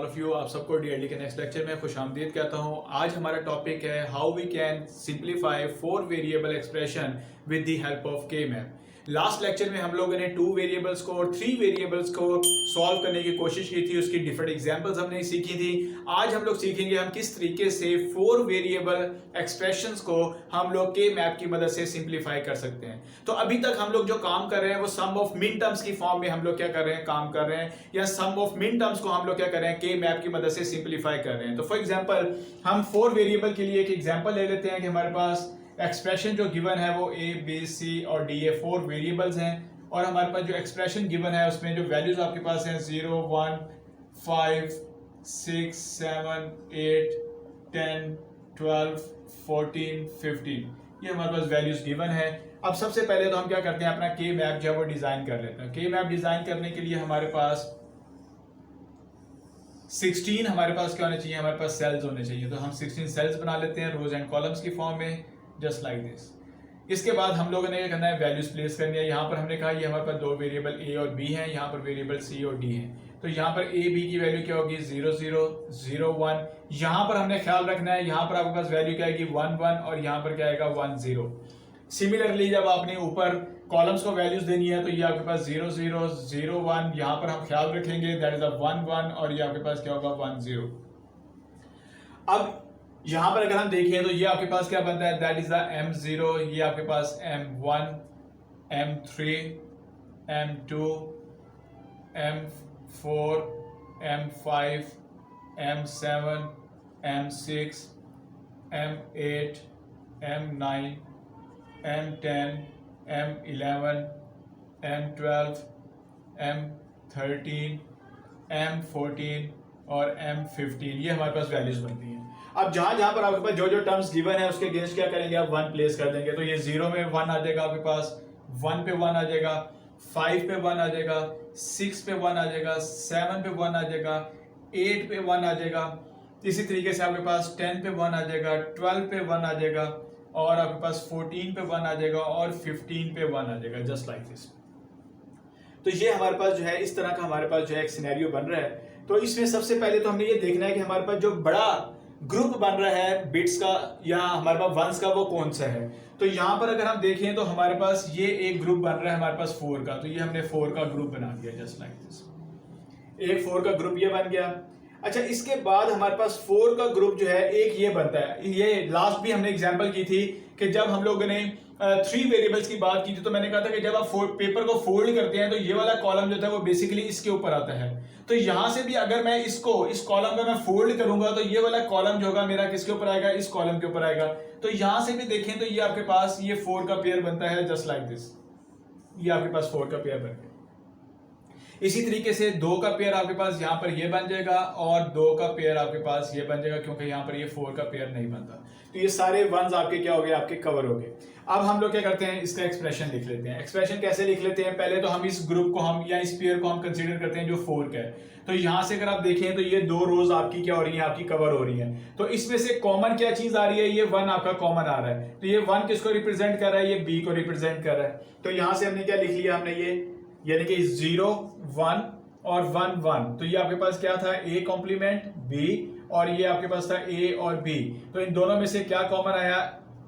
All of you. आप सबको DLD के नेक्स्ट लेक्चर में खुश आमदीद कहता हूँ। आज हमारा टॉपिक है how we can simplify 4 variable expression with the help of K map. Last lecture में हम लोगों ने 2 वेरिएबल्स को और 3 वेरिएबल्स को सॉल्व करने की कोशिश की थी, उसकी डिफरेंट एग्जांपल्स हमने सीखी थी। आज हम लोग सीखेंगे हम किस तरीके से 4 वेरिएबल एक्सप्रेशंस को हम लोग के मैप की मदद से सिंप्लीफाई कर सकते हैं। तो अभी तक हम लोग जो काम कर रहे हैं वो सम ऑफ मिन टर्म्स की फॉर्म में हम लोग क्या कर रहे हैं, काम कर रहे हैं, या सम ऑफ मिन टर्म्स को हम लोग क्या कर रहे हैं, के मैप की मदद से सिंप्लीफाई कर रहे हैं। तो फॉर एग्जांपल हम 4 वेरिएबल के लिए एक एग्जांपल ले लेते हैं कि हमारे पास एक्सप्रेशन जो गिवन है वो ए बी सी और डी ए 4 वेरिएबल्स हैं, और हमारे पास जो एक्सप्रेशन गिवन है उसमें जो वैल्यूज आपके पास हैं 0 1 5 6 7 8 10 12 14 15, ये हमारे पास वैल्यूज गिवन है। अब सबसे पहले तो हम क्या करते हैं, अपना के मैप जो है वो डिजाइन कर लेते हैं। के मैप डिजाइन करने के लिए हमारे पास 16 हमारे पास क्या होने चाहिए, हमारे पास सेल्स होने चाहिए। तो हम 16 सेल्स बना लेते हैं रोज एंड कॉलम्स की फॉर्म में, जस्ट लाइक दिस। इसके बाद हम लोगों ने क्या करना है, वैल्यूज प्लेस करनी है। यहाँ पर हमने कहा ये हमारे पास 2 वेरिएबल ए और बी हैं, यहाँ पर वेरिएबल सी और डी हैं। तो यहाँ पर ए बी की वैल्यू क्या होगी 0 0 0 1। यहाँ पर हमने ख्याल रखना है, यहाँ पर आपके पास वैल्यू क्या आएगी 1 1, और यहाँ पर क्या आएगा 1 0। सिमिलरली जब आपने ऊपर कॉलम्स को वैल्यूज देनी है तो ये आपके पास 0 0 0 1, यहाँ पर हम ख्याल रखेंगे दैट इज 1 1, और ये आपके पास क्या होगा 1 0। अब यहां पर अगर हम देखें तो ये आपके पास क्या बनता है, दैट इज द M0, ये आपके पास M1 M3 M2 M4 M5 M7 M6 M8 M9 M10 M11 M12 M13 M14 और M15, ये हमारे पास वैल्यूज बनती हैं। अब जहां जहां पर आपके पास जो जो टर्म्स गिवन है उसके अगेंस्ट क्या करेंगे, आप 1 प्लेस कर देंगे। तो ये 0 में 1 आ जाएगा, आपके पास 1 पे 1 आ जाएगा, 5 पे 1 आ जाएगा, 6 पे 1 आ जाएगा, 7 पे 1 आ जाएगा, 8 पे 1 आ जाएगा। इसी तरीके से आपके पास 10 पे 1 आ जाएगा, 12 पे 1 आ जाएगा, और आपके पास 14 पे 1 आ जाएगा, और 15 पे 1 आ जाएगा, जस्ट लाइक दिस। तो ये हमारे पास जो है इस तरह का हमारे पास जो है एक सिनेरियो बन रहा है। तो इसमें सबसे पहले तो हमने ये देखना है कि हमारे पास जो बड़ा ग्रुप बन रहा है बिट्स का या हमारे पास वंस का, वो कौन सा है। तो यहां पर अगर हम देखें तो हमारे पास ये एक ग्रुप बन रहा है हमारे पास 4 का। तो ये हमने 4 का ग्रुप बना दिया, जस्ट लाइक दिस। एक 4 का ग्रुप ये बन गया। अच्छा, इसके बाद हमारे पास 4 का ग्रुप जो है एक ये बनता है। ये लास्ट भी हमने एग्जांपल की थी कि जब हम लोगों ने 3 वेरिएबल्स की बात की थी तो मैंने कहा था कि जब आप पेपर को फोल्ड करते हैं तो ये वाला कॉलम जो था वो बेसिकली इसके ऊपर आता है। तो यहां से भी अगर मैं इस कॉलम को मैं फोल्ड करूंगा तो ये वाला कॉलम जो होगा मेरा किसके ऊपर आएगा, इस कॉलम के ऊपर आएगा। तो यहां से भी देखें तो ये आपके पास ये 4 का पेयर बनता है, जस्ट लाइक दिस। ये आपके पास 4 का पेयर बन गया। इसी तरीके से 2 का पेयर आपके पास यहां पर ये बन जाएगा, और 2 का पेयर आपके पास ये बन जाएगा, क्योंकि यहां पर ये 4 का पेयर नहीं बनता। तो ये सारे वंस आपके क्या हो गए, आपके कवर हो गए। अब हम लोग क्या करते हैं, इसका एक्सप्रेशन लिख लेते हैं। एक्सप्रेशन कैसे लिख लेते हैं, पहले तो हम इस ग्रुप को हम या इस पेयर को हम कंसीडर करते हैं जो 4 का है। तो यहां से अगर आप देखें तो ये 2 रोज आपकी क्या हो रही है, आपकी कवर हो रही है। तो इसमें से कॉमन क्या चीज आ रही है, ये 1 आपका कॉमन आ रहा है। तो ये 1 किसको रिप्रेजेंट कर रहा है, ये बी को रिप्रेजेंट कर रहा है। तो यहां से हमने क्या लिख लिया, हमने ये यानी कि 0 1 और 1 1। तो ये आपके पास क्या था, ए कॉम्प्लीमेंट बी, और ये आपके पास था ए और बी। तो इन दोनों में से क्या कॉमन आया,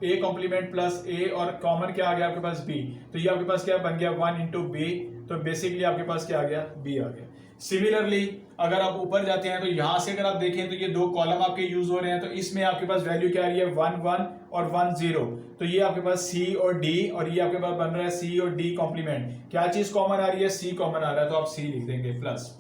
ए कॉम्प्लीमेंट प्लस ए, और कॉमन क्या आ गया आपके पास बी। तो ये आपके पास क्या बन गया 1 इंटू बी। तो बेसिकली आपके पास क्या आ गया, बी आ गया। सिमिलरली अगर आप ऊपर जाते हैं तो यहां से अगर आप देखें तो ये 2 कॉलम आपके यूज हो रहे हैं। तो इसमें आपके पास वैल्यू क्या आ रही है 1 1 और 1 0। तो ये आपके पास सी और डी, और ये आपके पास बन रहा है सी और डी कॉम्प्लीमेंट। क्या चीज कॉमन आ रही है, सी कॉमन आ रहा है, तो आप सी लिख देंगे प्लस।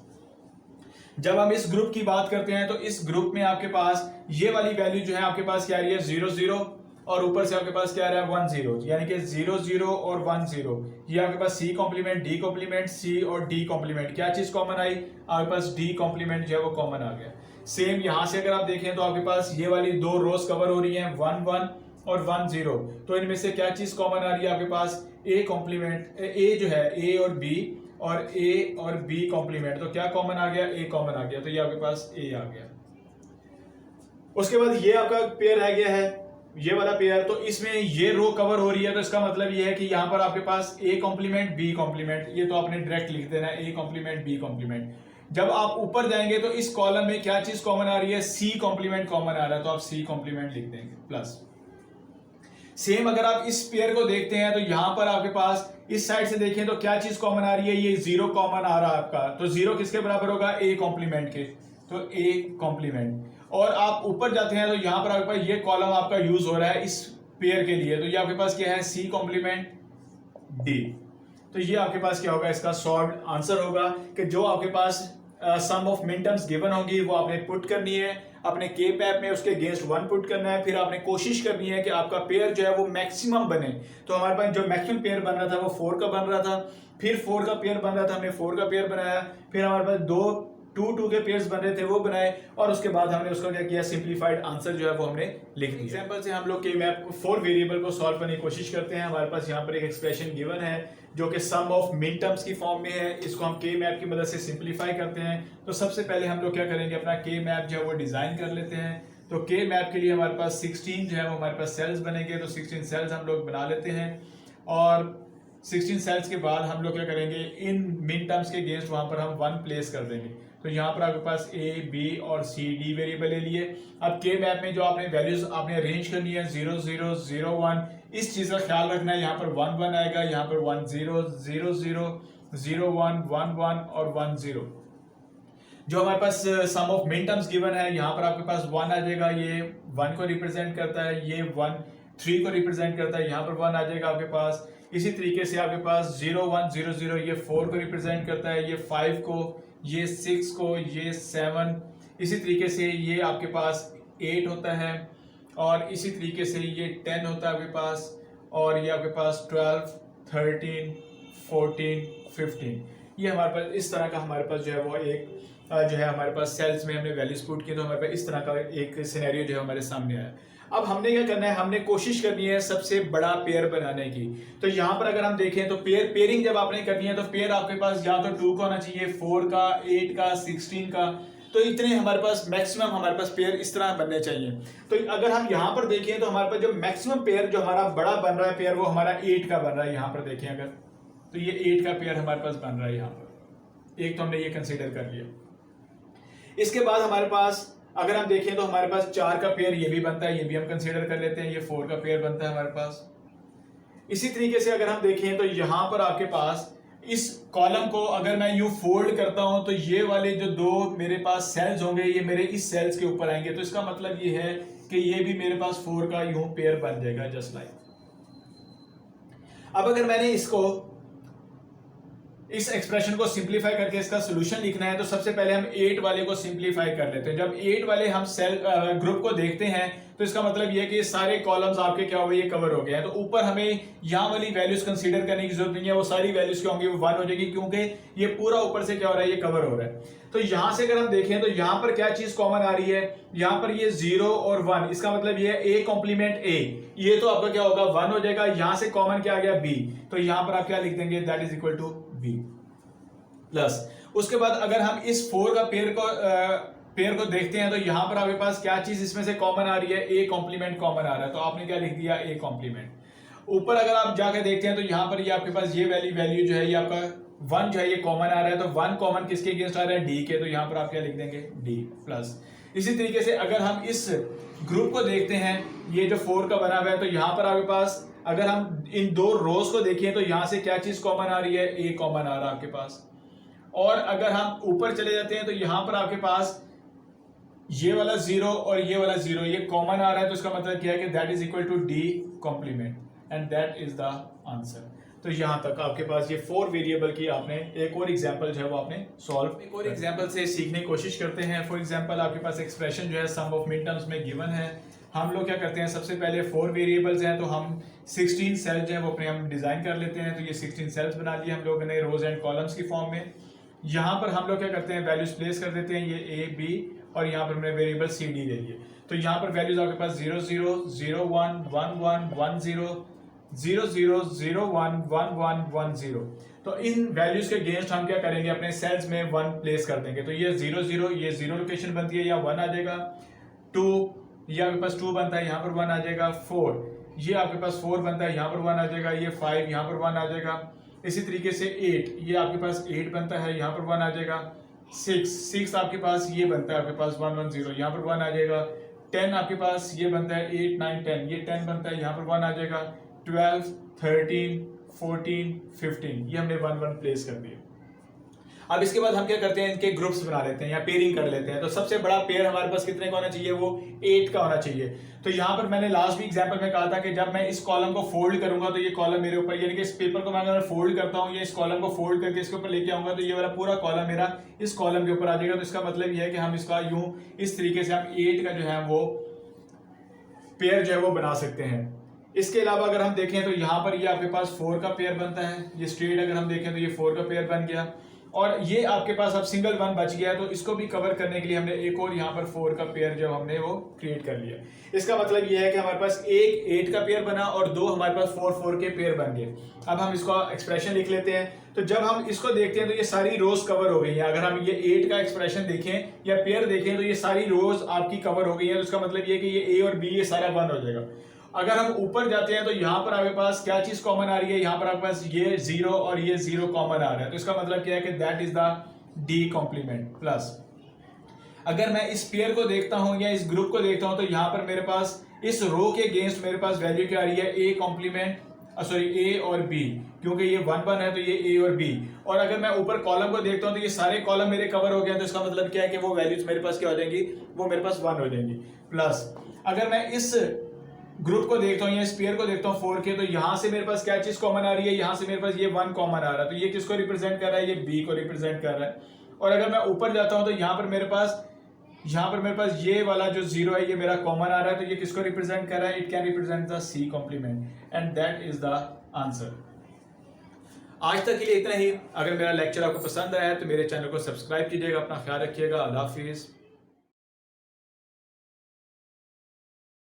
जब हम इस ग्रुप की बात करते हैं तो इस ग्रुप में आपके पास ये वाली वैल्यू जो है आपके पास क्या आ रही है 0 0, और ऊपर से आपके पास क्या आ रहा है 1 0, यानी कि 0 0 और 1 0। ये आपके पास सी कॉम्प्लीमेंट डी कॉम्प्लीमेंट, सी और डी कॉम्प्लीमेंट। क्या चीज कॉमन आई, आपके पास डी कॉम्प्लीमेंट जो है वो कॉमन आ गया। सेम यहां से अगर आप देखें तो आपके पास ये वाली 2 रोज कवर हो रही हैं 1 1 और 1 0। तो इनमें से क्या चीज कॉमन आ रही है आपके पास, ए कॉम्प्लीमेंट, ए जो है ए और बी, और ए और बी कॉम्प्लीमेंट। तो क्या कॉमन आ गया, ए कॉमन आ गया। तो ये आपके पास ए आ गया। उसके बाद ये आपका पेयर रह गया है, ये वाला पेयर। तो इसमें ये रो कवर हो रही है, तो इसका मतलब ये है कि यहां पर आपके पास ए कॉम्प्लीमेंट बी कॉम्प्लीमेंट, ये तो आपने डायरेक्ट लिख देना है, ए कॉम्प्लीमेंट बी कॉम्प्लीमेंट। जब आप ऊपर जाएंगे तो इस कॉलम में क्या चीज कॉमन आ रही है, सी कॉम्प्लीमेंट कॉमन आ रहा है, तो आप सी कॉम्प्लीमेंट लिख देंगे प्लस। सेम अगर आप इस पेयर को देखते हैं तो यहां पर आपके पास इस साइड से देखें तो क्या चीज कॉमन आ रही है, ये जीरो कॉमन आ रहा है आपका, तो जीरो किसके बराबर होगा, ए कॉम्प्लीमेंट के, तो ए कॉम्प्लीमेंट। और आप ऊपर जाते हैं तो यहां पर आपके पास ये कॉलम आपका यूज हो रहा है इस पेयर के लिए, तो ये आपके पास क्या है, सी कॉम्प्लीमेंट डी। तो ये आपके पास क्या होगा, इसका सॉल्व आंसर होगा कि जो आपके पास सम ऑफ मिन टर्म्स गिवन होंगी वो आपने पुट करनी है अपने के पैप में, उसके अगेंस्ट 1 पुट करना है, फिर आपने कोशिश करनी है कि आपका पेयर जो है वो मैक्सिमम बने। तो हमारे पास जो मैक्सिमम पेयर बन रहा था वो 4 का बन रहा था, फिर 4 का पेयर बन रहा था, हमने 4 का पेयर बनाया, फिर हमारे पास 2 के पेयर्स बन रहे थे वो बनाए, और उसके बाद हमने उसका क्या किया, सिंप्लीफाइड आंसर जो है वो हमने लिख दिया। एग्जांपल से हम लोग के मैप 4 वेरिएबल को सॉल्व करने की कोशिश करते हैं। हमारे पास यहाँ पर एक एक्सप्रेशन गिवन है जो कि सम ऑफ मिन टर्म्स की फॉर्म में है, इसको हम के मैप की मदद से सिंप्लीफाई करते हैं। तो सबसे पहले हम लोग क्या करेंगे, अपना के मैप जो है वो डिजाइन कर लेते हैं। तो के मैप के लिए हमारे पास 16 जो है वो हमारे पास सेल्स बनेंगे, तो 16 सेल्स हम लोग बना लेते हैं, और 16 सेल्स के बाद हम लोग क्या करेंगे, इन मिन टर्म्स के अगेंस्ट वहां पर हम 1 प्लेस कर देंगे। तो यहाँ पर आपके पास ए, बी और सी, डी वेरिएबल ले लिए। अब के मैप में जो आपने वैल्यूज आपने अरेंज करनी है 0 0 0 1, इस चीज का ख्याल रखना है, यहाँ पर 1 1 आएगा, यहाँ पर 1 0 0 0 0 1 1 1 और 1 0। जो हमारे पास सम ऑफ मिन टर्म्स गिवन है, यहाँ पर आपके पास 1 आ जाएगा, ये 1 को रिप्रेजेंट करता है, ये 1 3 को रिप्रेजेंट करता है, यहाँ पर 1 आ जाएगा आपके पास। इसी तरीके से आपके पास 0 1 0 0 ये 4 को रिप्रेजेंट करता है, ये 5 को, ये 6 को, ये 7, इसी तरीके से ये आपके पास 8 होता है, और इसी तरीके से ये 10 होता है आपके पास, और ये आपके पास 12 13 14 15। ये हमारे पास इस तरह का हमारे पास जो है वो एक जो है हमारे पास सेल्स में हमने वैल्यूज पुट की, तो हमारे पास इस तरह का एक सिनेरियो जो है हमारे सामने आया। अब हमने क्या करना है, हमने कोशिश करनी है सबसे बड़ा पेयर बनाने की। तो यहाँ पर अगर हम देखें तो पेयरिंग जब आपने करनी है तो पेयर आपके पास या तो 2 का होना चाहिए, 4 का, 8 का, 16 का, तो इतने हमारे पास मैक्सिमम हमारे पास पेयर इस तरह बनने चाहिए। तो अगर हम यहाँ पर देखें तो हमारे पास जो मैक्सिमम पेयर जो हमारा बड़ा बन रहा है पेयर, वो हमारा 8 का बन रहा है। यहाँ पर देखें अगर, तो ये 8 का पेयर हमारे पास बन रहा है, यहाँ पर एक तो हमने ये कंसिडर कर लिया। इसके बाद हमारे पास अगर हम देखें तो हमारे पास 4 का पेयर ये भी बनता है, ये भी हम कंसीडर कर लेते हैं, ये 4 का पेयर बनता है हमारे पास। इसी तरीके से अगर हम देखें तो यहां पर आपके पास इस कॉलम को अगर मैं यूं फोल्ड करता हूं तो ये वाले जो 2 मेरे पास सेल्स होंगे ये मेरे इस सेल्स के ऊपर आएंगे, तो इसका मतलब ये है कि ये भी मेरे पास 4 का यूं पेयर बन जाएगा, जस्ट लाइक। अब अगर मैंने इसको इस एक्सप्रेशन को सिंप्लीफाई करके इसका सॉल्यूशन लिखना है तो सबसे पहले हम 8 वाले को सिंप्लीफाई कर लेते हैं। जब 8 वाले हम सेल ग्रुप को देखते हैं तो इसका मतलब ये है कि ये सारे कॉलम्स आपके क्या हो गए, ये कवर हो गए हैं। तो ऊपर हमें यहाँ वाली वैल्यूज कंसीडर करने की जरूरत नहीं है, वो सारी वैल्यूज क्या होंगी, वो 1 हो जाएगी, क्योंकि ये पूरा ऊपर से क्या हो रहा है, ये कवर हो रहा है। तो यहां से अगर हम देखें तो यहां पर क्या चीज कॉमन आ रही है, यहां पर ये 0 और 1, इसका मतलब ये है a कॉम्प्लीमेंट a, ये तो आपका क्या होगा 1 हो जाएगा। यहां से कॉमन क्या आ गया b, तो यहां पर आप क्या लिख देंगे, that is equal to b plus. उसके बाद अगर हम इस 4 का पेयर को देखते हैं तो यहां पर आपके पास क्या चीज इसमें से कॉमन आ रही है, a कॉम्प्लीमेंट कॉमन आ रहा है, तो आपने क्या लिख दिया, a कॉम्प्लीमेंट। ऊपर अगर आप जाकर देखते हैं तो यहां पर ये आपके पास ये वैल्यू जो है ये आपका 1 जो है ये कॉमन आ रहा है, तो 1 कॉमन किसके अगेंस्ट आ रहा है, d के, तो यहां पर आप क्या लिख देंगे, d प्लस। इसी तरीके से अगर हम इस ग्रुप को देखते हैं, ये जो 4 का बना हुआ है, तो यहां पर आपके पास अगर हम इन 2 रोज को देखें तो यहां से क्या चीज कॉमन आ रही है, a कॉमन आ रहा है आपके पास। और अगर हम ऊपर चले जाते हैं तो यहां पर आपके पास ये वाला 0 और ये वाला 0 ये कॉमन आ रहा है, तो इसका मतलब क्या है कि that is equal to d complement and that is the answer. तो यहां तक आपके पास ये 4 वेरिएबल की आपने एक और एग्जांपल जो है वो आपने सॉल्व, एक और एग्जांपल से सीखने की कोशिश करते हैं। फॉर एग्जांपल आपके पास एक्सप्रेशन जो है सम ऑफ मिन टर्म्स में गिवन है। हम लोग क्या करते हैं, सबसे पहले 4 वेरिएबल्स हैं तो हम 16 सेल्स जो है वो अपने हम डिजाइन कर लेते हैं। तो ये 16 सेल्स बना लिए हम लोगों ने रोज एंड कॉलम्स की फॉर्म में। यहाँ पर हम लोग क्या करते हैं, वैल्यूज प्लेस कर देते हैं, ये a b, और यहाँ पर हमने वेरिएबल c d ले लिए। तो यहाँ पर वैल्यूज आपके पास 0 0 0 1 1 1 1 0 0 0 0 1 1 1 1 0। तो इन वैल्यूज के अगेंस्ट हम क्या करेंगे, अपने सेल्स में 1 प्लेस कर देंगे। तो ये 0 0 ये 0 लोकेशन बनती है, या 1 आ जाएगा। 2 ये आपके पास 2 बनता है, यहाँ पर 1 आ जाएगा। 4 ये आपके पास 4 बनता है, यहाँ पर 1 आ जाएगा। ये 5 यहाँ पर 1 आ जाएगा। इसी तरीके से 8 ये आपके पास 8 बनता है, यहाँ पर 1 आ जाएगा। 6 आपके पास ये बनता है आपके पास 1 1 0, यहाँ पर 1 आ जाएगा। 10 आपके पास ये बनता है 8 9 10, ये 10 बनता है, यहाँ पर 1 आ जाएगा। 12 13 14 15, ये हमने 1 1 प्लेस कर दिया। अब इसके बाद हम क्या करते हैं, इनके ग्रुप्स बना लेते हैं या पेयरिंग कर लेते हैं। तो सबसे बड़ा पेयर हमारे पास कितने का होना चाहिए, वो 8 का होना चाहिए। तो यहाँ पर मैंने लास्ट भी एग्जांपल में कहा था कि जब मैं इस कॉलम को फोल्ड करूंगा तो ये कॉलम मेरे ऊपर, यानी कि इस पेपर को मैं अगर फोल्ड करता हूँ या इस कॉलम को फोल्ड करके इसके ऊपर लेके आऊंगा तो ये वाला पूरा कॉलम मेरा इस कॉलम के ऊपर आ जाएगा। तो इसका मतलब ये है कि हम इसका यूं इस तरीके से हम 8 का जो है वो पेयर जो है वो बना सकते हैं। इसके अलावा अगर हम देखें तो यहाँ पर ये आपके पास 4 का पेयर बनता है, ये स्ट्रेट अगर हम देखें तो ये 4 का पेयर बन गया। और ये आपके पास अब सिंगल 1 बच गया है, तो इसको भी कवर करने के लिए हमने एक और यहाँ पर 4 का पेयर जो हमने वो क्रिएट कर लिया। इसका मतलब ये है कि हमारे पास एक 8 का पेयर बना और 2 हमारे पास 4 4 के पेयर बन गए। अब हम इसका एक्सप्रेशन लिख लेते हैं। तो जब हम इसको देखते हैं तो ये सारी रोज कवर हो गई हैं। अगर हम ये 8 का एक्सप्रेशन देखें या पेयर देखें तो ये सारी रोज आपकी कवर हो गई है। तो उसका मतलब ये कि ये ए और बी ये सारा 1 हो जाएगा। अगर हम ऊपर जाते हैं तो यहाँ पर आपके पास क्या चीज कॉमन आ रही है, यहाँ पर आपके पास ये 0 और ये 0 कॉमन आ रहा है। तो इसका मतलब क्या है कि that is the D complement plus. अगर मैं इस पेयर को देखता हूं या इस ग्रुप को देखता हूं तो यहाँ पर मेरे पास इस रो के अगेंस्ट मेरे पास वैल्यू क्या आ रही है, ए कॉम्प्लीमेंट सॉरी ए और बी, क्योंकि ये 1 1 है तो ये ए और बी। और अगर मैं ऊपर कॉलम को देखता हूं तो ये सारे कॉलम मेरे कवर हो गए। तो इसका मतलब क्या है कि वो वैल्यूज मेरे पास क्या हो जाएंगी, वो मेरे पास 1 हो जाएंगी। प्लस अगर मैं इस ग्रुप को देखता हूँ या स्पीयर को देखता हूँ 4 के, तो यहां से मेरे पास क्या चीज कॉमन आ रही है, यहां से मेरे पास ये 1 कॉमन आ रहा है। तो ये किसको रिप्रेजेंट कर रहा है, ये बी को रिप्रेजेंट कर रहा है। और अगर मैं ऊपर जाता हूं तो यहाँ पर मेरे पास ये वाला जो 0 है ये मेरा कॉमन आ रहा है। तो ये किसको रिप्रेजेंट कर रहा है, it can represent the C complement and that is the answer. आज तक के लिए इतना ही। अगर मेरा लेक्चर आपको पसंद आया है तो मेरे चैनल को सब्सक्राइब कीजिएगा। अपना ख्याल रखिएगा। अल्लाह हाफिज।